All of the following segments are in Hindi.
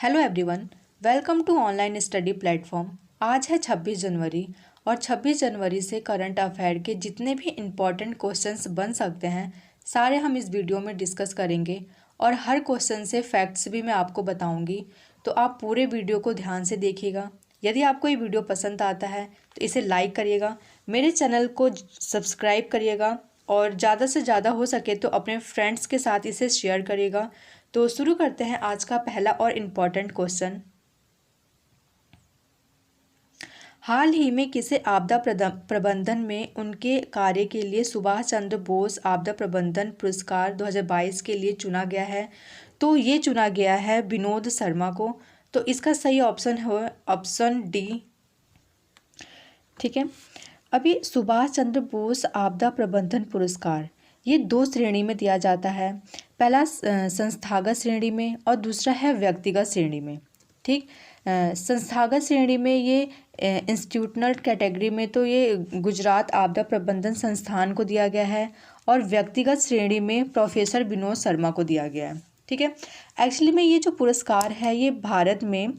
Hello everyone, welcome to online study platform. आज है 26 जनवरी और 26 जनवरी से करंट अफेयर के जितने भी इम्पॉर्टेंट क्वेश्चंस बन सकते हैं सारे हम इस वीडियो में डिस्कस करेंगे और हर क्वेश्चन से फैक्ट्स भी मैं आपको बताऊंगी। तो आप पूरे वीडियो को ध्यान से देखिएगा। यदि आपको ये वीडियो पसंद आता है तो इसे लाइक करिएगा, मेरे चैनल को सब्सक्राइब करिएगा और ज़्यादा से ज़्यादा हो सके तो अपने फ्रेंड्स के साथ इसे शेयर करिएगा। तो शुरू करते हैं आज का पहला और इम्पॉर्टेंट क्वेश्चन। हाल ही में किसे आपदा प्रबंधन में उनके कार्य के लिए सुभाष चंद्र बोस आपदा प्रबंधन पुरस्कार 2022 के लिए चुना गया है? तो ये चुना गया है विनोद शर्मा को। तो इसका सही ऑप्शन है ऑप्शन डी। ठीक है, अभी सुभाष चंद्र बोस आपदा प्रबंधन पुरस्कार ये दो श्रेणी में दिया जाता है। पहला संस्थागत श्रेणी में और दूसरा है व्यक्तिगत श्रेणी में। ठीक, संस्थागत श्रेणी में ये इंस्टीट्यूशनल कैटेगरी में तो ये गुजरात आपदा प्रबंधन संस्थान को दिया गया है और व्यक्तिगत श्रेणी में प्रोफेसर विनोद शर्मा को दिया गया है। ठीक है, एक्चुअली में ये जो पुरस्कार है ये भारत में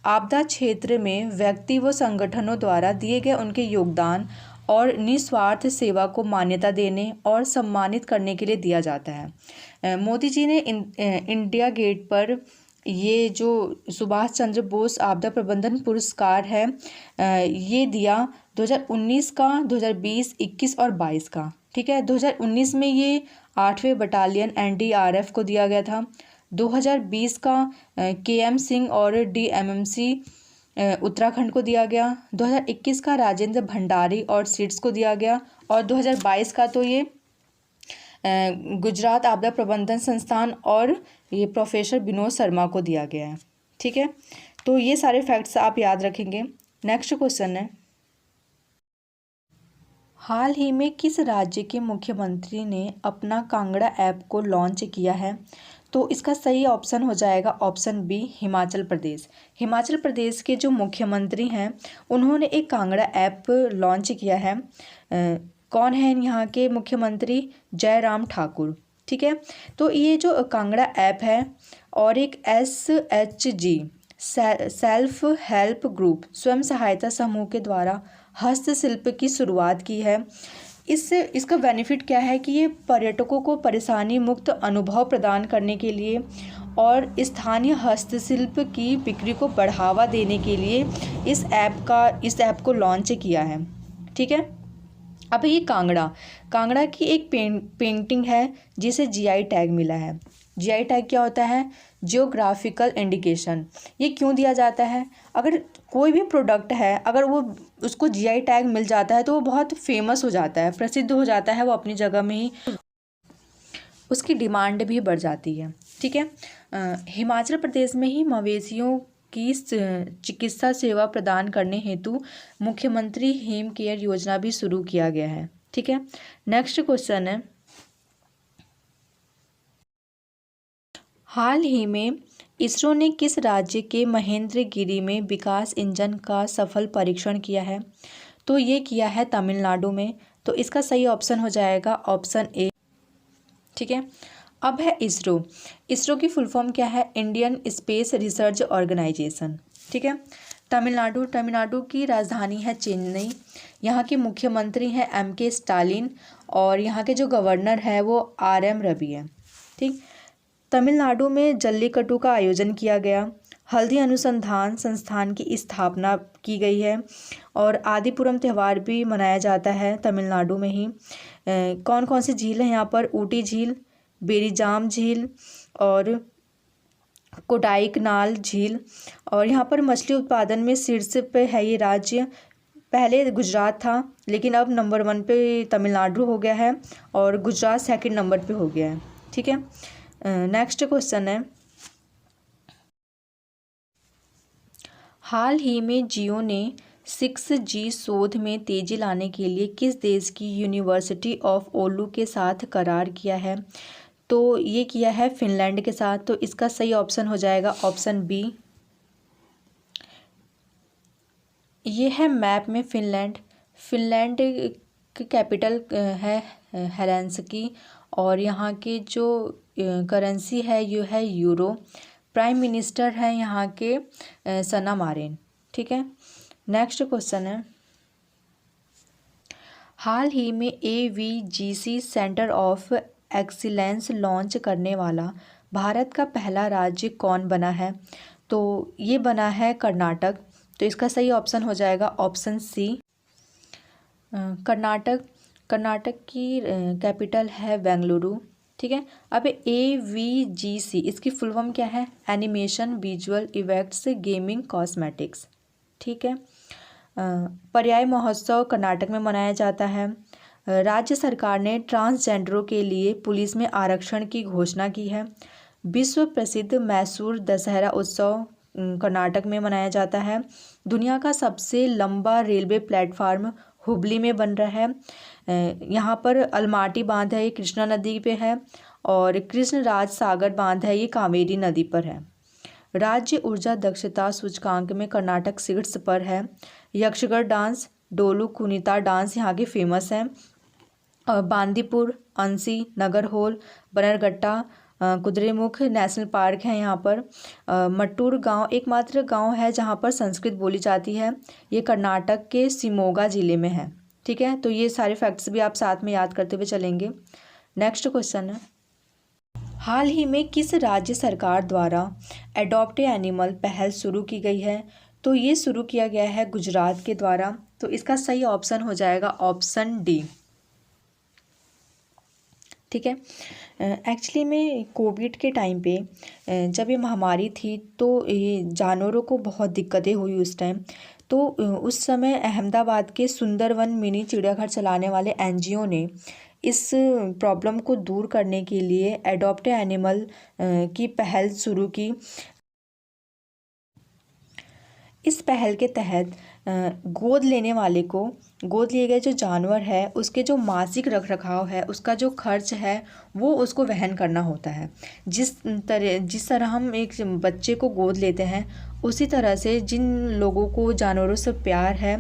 आपदा क्षेत्र में व्यक्ति व संगठनों द्वारा दिए गए उनके योगदान और निस्वार्थ सेवा को मान्यता देने और सम्मानित करने के लिए दिया जाता है। मोदी जी ने इंडिया गेट पर ये जो सुभाष चंद्र बोस आपदा प्रबंधन पुरस्कार है ये दिया 2019 का, 2020, 21 और 22 का। ठीक है, 2019 में ये 8वें बटालियन NDRF को दिया गया था। 2020 का KM सिंह और DMMC उत्तराखंड को दिया गया। 2021 का राजेंद्र भंडारी और सीड्स को दिया गया और 2022 का तो ये गुजरात आपदा प्रबंधन संस्थान और ये प्रोफेसर विनोद शर्मा को दिया गया है। ठीक है, तो ये सारे फैक्ट्स आप याद रखेंगे। नेक्स्ट क्वेश्चन है, हाल ही में किस राज्य के मुख्यमंत्री ने अपना कांगड़ा ऐप को लॉन्च किया है? तो इसका सही ऑप्शन हो जाएगा ऑप्शन बी, हिमाचल प्रदेश। हिमाचल प्रदेश के जो मुख्यमंत्री हैं उन्होंने एक कांगड़ा ऐप लॉन्च किया है। कौन है यहाँ के मुख्यमंत्री? जयराम ठाकुर। ठीक है, तो ये जो कांगड़ा ऐप है और एक SHG सेल्फ हेल्प ग्रुप स्वयं सहायता समूह के द्वारा हस्तशिल्प की शुरुआत की है। इससे इसका बेनिफिट क्या है कि ये पर्यटकों को परेशानी मुक्त अनुभव प्रदान करने के लिए और स्थानीय हस्तशिल्प की बिक्री को बढ़ावा देने के लिए इस ऐप को लॉन्च किया है। ठीक है, अब ये कांगड़ा की एक पेंटिंग है जिसे GI टैग मिला है। GI टैग क्या होता है? Geographical indication. ये क्यों दिया जाता है? अगर कोई भी प्रोडक्ट है अगर वो उसको GI टैग मिल जाता है तो वो बहुत फेमस हो जाता है, प्रसिद्ध हो जाता है, वो अपनी जगह में ही उसकी डिमांड भी बढ़ जाती है। ठीक है, हिमाचल प्रदेश में ही मवेशियों की चिकित्सा सेवा प्रदान करने हेतु मुख्यमंत्री हेम केयर योजना भी शुरू किया गया है। ठीक है, नेक्स्ट क्वेश्चन है, हाल ही में इसरो ने किस राज्य के महेंद्रगिरी में विकास इंजन का सफल परीक्षण किया है? तो ये किया है तमिलनाडु में। तो इसका सही ऑप्शन हो जाएगा ऑप्शन ए। ठीक है, अब है इसरो की फुल फॉर्म क्या है? Indian space research organisation. ठीक है, तमिलनाडु की राजधानी है चेन्नई। यहाँ के मुख्यमंत्री हैं MK स्टालिन और यहाँ के जो गवर्नर है वो RM रवि है। ठीक, तमिलनाडु में जल्लीकट्टू का आयोजन किया गया। हल्दी अनुसंधान संस्थान की स्थापना की गई है और आदिपुरम त्यौहार भी मनाया जाता है तमिलनाडु में ही। कौन कौन सी झील है यहाँ पर? ऊटी झील, बेरीजाम झील और कोडाईकनाल झील। और यहाँ पर मछली उत्पादन में शीर्ष पे है ये राज्य। पहले गुजरात था लेकिन अब नंबर 1 पे तमिलनाडु हो गया है और गुजरात सेकंड नंबर पे हो गया है। ठीक है, नेक्स्ट क्वेश्चन है, हाल ही में जियो ने 6G शोध में तेजी लाने के लिए किस देश की यूनिवर्सिटी ऑफ ओलू के साथ करार किया है? तो ये किया है फिनलैंड के साथ। तो इसका सही ऑप्शन हो जाएगा ऑप्शन बी। ये है मैप में फिनलैंड की कैपिटल है हेलेंसिकी और यहाँ की जो करेंसी है ये है यूरो। प्राइम मिनिस्टर हैं यहाँ के सना मारिन। ठीक है, नेक्स्ट क्वेश्चन है, हाल ही में AVGC centre of excellence launch करने वाला भारत का पहला राज्य कौन बना है? तो ये बना है कर्नाटक। तो इसका सही ऑप्शन हो जाएगा ऑप्शन सी, कर्नाटक। कर्नाटक की कैपिटल है बेंगलुरु। ठीक है, अब AVGC इसकी फुल फॉर्म क्या है? Animation visual effects gaming cosmetics. ठीक है, पर्याय महोत्सव कर्नाटक में मनाया जाता है। राज्य सरकार ने ट्रांसजेंडरों के लिए पुलिस में आरक्षण की घोषणा की है। विश्व प्रसिद्ध मैसूर दशहरा उत्सव कर्नाटक में मनाया जाता है। दुनिया का सबसे लंबा रेलवे प्लेटफार्म हुबली में बन रहा है। यहाँ पर अलमाटी बांध है, ये कृष्णा नदी पे है, और कृष्णराज सागर बांध है, ये कावेरी नदी पर है। राज्य ऊर्जा दक्षता सूचकांक में कर्नाटक शीर्ष पर है। यक्षगढ़ डांस, डोलू कुनिता डांस यहाँ के फेमस हैं। बांदीपुर, अंसी, नगरहोल, बनरघट्टा, कुद्रेमुख नेशनल पार्क है यहाँ पर। मट्टूर गांव एकमात्र गांव है जहाँ पर संस्कृत बोली जाती है, ये कर्नाटक के शिमोगा जिले में है। ठीक है, तो ये सारे फैक्ट्स भी आप साथ में याद करते हुए चलेंगे। नेक्स्ट क्वेश्चन है, हाल ही में किस राज्य सरकार द्वारा एडॉप्ट एनिमल पहल शुरू की गई है? तो ये शुरू किया गया है गुजरात के द्वारा। तो इसका सही ऑप्शन हो जाएगा ऑप्शन डी। ठीक है, एक्चुअली में कोविड के टाइम पे जब ये महामारी थी तो ये जानवरों को बहुत दिक्कतें हुई उस टाइम। तो उस समय अहमदाबाद के सुंदरवन मिनी चिड़ियाघर चलाने वाले NGO ने इस प्रॉब्लम को दूर करने के लिए एडॉप्ट एनिमल की पहल शुरू की। इस पहल के तहत गोद लेने वाले को, गोद लिए गए जो जानवर है उसके जो मासिक रखरखाव है, उसका जो खर्च है वो उसको वहन करना होता है। जिस तरह हम एक बच्चे को गोद लेते हैं, उसी तरह से जिन लोगों को जानवरों से प्यार है,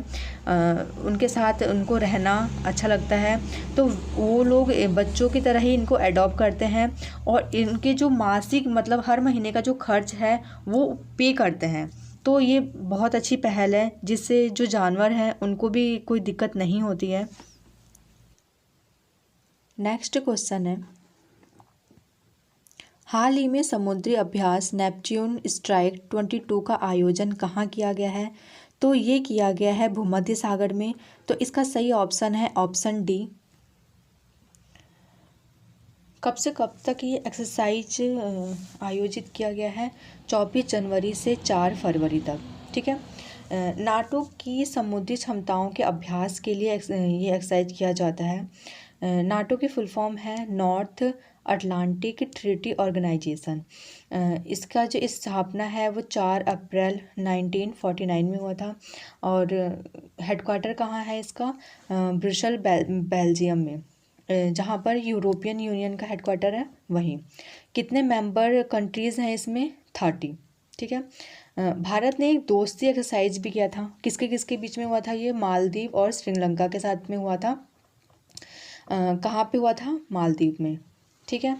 उनके साथ उनको रहना अच्छा लगता है, तो वो लोग बच्चों की तरह ही इनको अडॉप्ट करते हैं और इनके जो मासिक मतलब हर महीने का जो खर्च है वो पे करते हैं। तो ये बहुत अच्छी पहल है जिससे जो जानवर हैं उनको भी कोई दिक्कत नहीं होती है। नेक्स्ट क्वेश्चन है, हाल ही में समुद्री अभ्यास नेपच्यून स्ट्राइक 22 का आयोजन कहाँ किया गया है? तो ये किया गया है भूमध्य सागर में। तो इसका सही ऑप्शन है ऑप्शन डी। कब से कब तक ये एक्सरसाइज आयोजित किया गया है? 24 जनवरी से 4 फरवरी तक। ठीक है, नाटो की समुद्री क्षमताओं के अभ्यास के लिए ये एक्सरसाइज किया जाता है। नाटो की फुल फॉर्म है नॉर्थ अटलांटिक ट्रीटी ऑर्गेनाइजेशन। इसका जो स्थापना है वो 4 अप्रैल 1949 में हुआ था, और हेडक्वार्टर कहाँ है इसका? ब्रुसेल बेल्जियम में, जहाँ पर यूरोपियन यूनियन का हेडक्वार्टर है वहीं। कितने मेंबर कंट्रीज़ हैं इसमें? 30। ठीक है, भारत ने एक दोस्ती एक्सरसाइज भी किया था। किसके किसके बीच में हुआ था ये? मालदीव और श्रीलंका के साथ में हुआ था। कहाँ पे हुआ था? मालदीव में। ठीक है,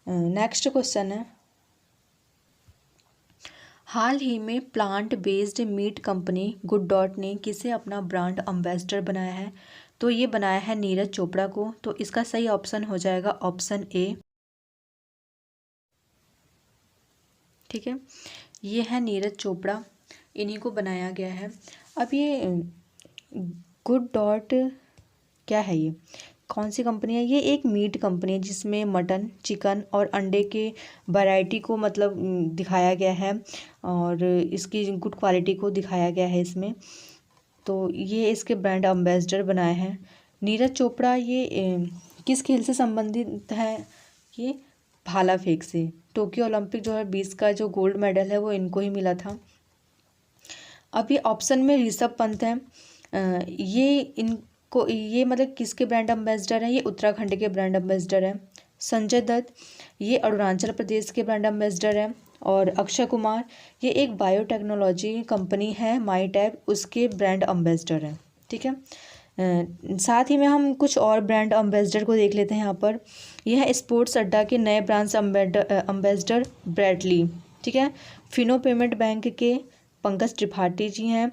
नेक्स्ट क्वेश्चन है, हाल ही में plant based meat company good dot ने किसे अपना ब्रांड एम्बेसडर बनाया है? तो ये बनाया है नीरज चोपड़ा को। तो इसका सही ऑप्शन हो जाएगा ऑप्शन ए। ठीक है, ये है नीरज चोपड़ा, इन्हीं को बनाया गया है। अब ये गुड डॉट क्या है, ये कौन सी कंपनी है? ये एक मीट कंपनी है जिसमें मटन, चिकन और अंडे के वैरायटी को मतलब दिखाया गया है और इसकी गुड क्वालिटी को दिखाया गया है इसमें। तो ये इसके ब्रांड एम्बेसडर बनाए हैं नीरज चोपड़ा। ये किस खेल से संबंधित है? ये भाला फेंक से। टोक्यो ओलंपिक 2020 का जो गोल्ड मेडल है वो इनको ही मिला था। अब ये ऑप्शन में ऋषभ पंत है। ये मतलब किसके ब्रांड एम्बेसडर हैं? ये उत्तराखंड के ब्रांड एम्बेसडर हैं। संजय दत्त ये अरुणाचल प्रदेश के ब्रांड एम्बेसडर हैं। और अक्षय कुमार ये एक बायोटेक्नोलॉजी कंपनी है माईटैब, उसके ब्रांड एम्बेसडर हैं। ठीक है, साथ ही में हम कुछ और ब्रांड एम्बेसडर को देख लेते हैं यहाँ पर। यह है स्पोर्ट्स अड्डा के नए ब्रांड एम्बेसडर ब्रैडली। ठीक है। फिनो पेमेंट बैंक के पंकज त्रिपाठी जी हैं,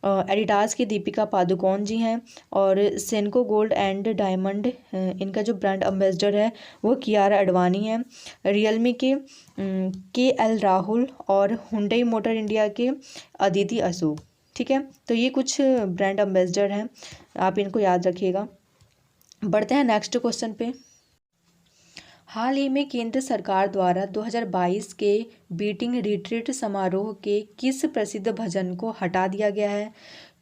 एडिडास की दीपिका पादुकोण जी हैं, और सेनको गोल्ड एंड डायमंड इनका जो ब्रांड एम्बेसडर है वो कियारा अडवाणी है। रियलमी के एल राहुल और हुंडई मोटर इंडिया के अदिति अशोक। ठीक है, तो ये कुछ ब्रांड एम्बेसडर हैं, आप इनको याद रखिएगा। बढ़ते हैं नेक्स्ट क्वेश्चन पे। हाल ही में केंद्र सरकार द्वारा 2022 के बीटिंग रिट्रीट समारोह के किस प्रसिद्ध भजन को हटा दिया गया है?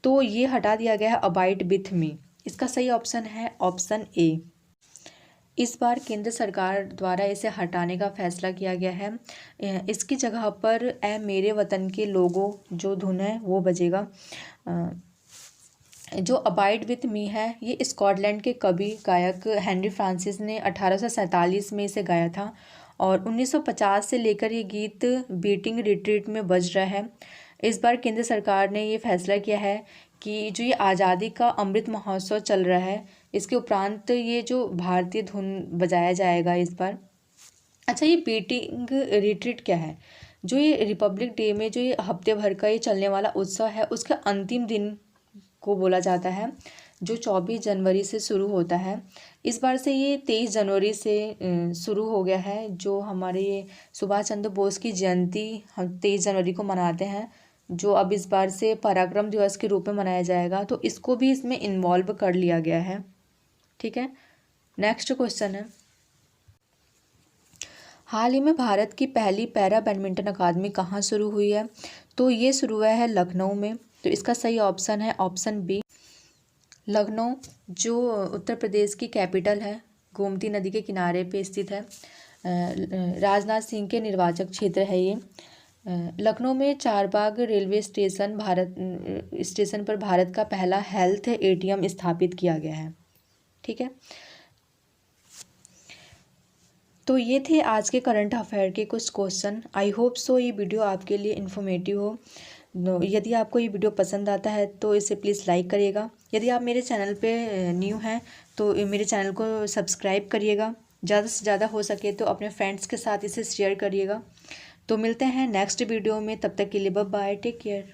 तो ये हटा दिया गया है अबाइड विथ मी। इसका सही ऑप्शन है ऑप्शन ए। इस बार केंद्र सरकार द्वारा इसे हटाने का फैसला किया गया है। इसकी जगह पर ए मेरे वतन के लोगों जो धुन है वो बजेगा। जो अबाइड विथ मी है ये स्कॉटलैंड के कवि गायक हेनरी फ्रांसिस ने 1847 में इसे गाया था, और 1950 से लेकर ये गीत बीटिंग रिट्रीट में बज रहा है। इस बार केंद्र सरकार ने ये फैसला किया है कि जो ये आज़ादी का अमृत महोत्सव चल रहा है, इसके उपरांत ये जो भारतीय धुन बजाया जाएगा इस बार। अच्छा, ये बीटिंग रिट्रीट क्या है? जो ये रिपब्लिक डे में जो ये हफ्ते भर का ये चलने वाला उत्सव है उसके अंतिम दिन को बोला जाता है, जो 24 जनवरी से शुरू होता है। इस बार से ये 23 जनवरी से शुरू हो गया है। जो हमारे ये सुभाष चंद्र बोस की जयंती हम 23 जनवरी को मनाते हैं, जो अब इस बार से पराक्रम दिवस के रूप में मनाया जाएगा, तो इसको भी इसमें इन्वॉल्व कर लिया गया है। ठीक है, नेक्स्ट क्वेश्चन है। हाल ही में भारत की पहली पैरा बैडमिंटन अकादमी कहाँ शुरू हुई है? तो ये शुरू हुआ है लखनऊ में। तो इसका सही ऑप्शन है ऑप्शन बी। लखनऊ जो उत्तर प्रदेश की कैपिटल है, गोमती नदी के किनारे पे स्थित है। राजनाथ सिंह के निर्वाचक क्षेत्र है ये। लखनऊ में चारबाग रेलवे स्टेशन पर भारत का पहला हेल्थ एटीएम स्थापित किया गया है। ठीक है, तो ये थे आज के करंट अफेयर के कुछ क्वेश्चन। आई होप सो ये वीडियो आपके लिए इन्फॉर्मेटिव हो। यदि आपको ये वीडियो पसंद आता है तो इसे प्लीज़ लाइक करिएगा। यदि आप मेरे चैनल पे न्यू हैं तो मेरे चैनल को सब्सक्राइब करिएगा। ज़्यादा से ज़्यादा हो सके तो अपने फ्रेंड्स के साथ इसे शेयर करिएगा। तो मिलते हैं नेक्स्ट वीडियो में, तब तक के लिए बाय बाय, टेक केयर।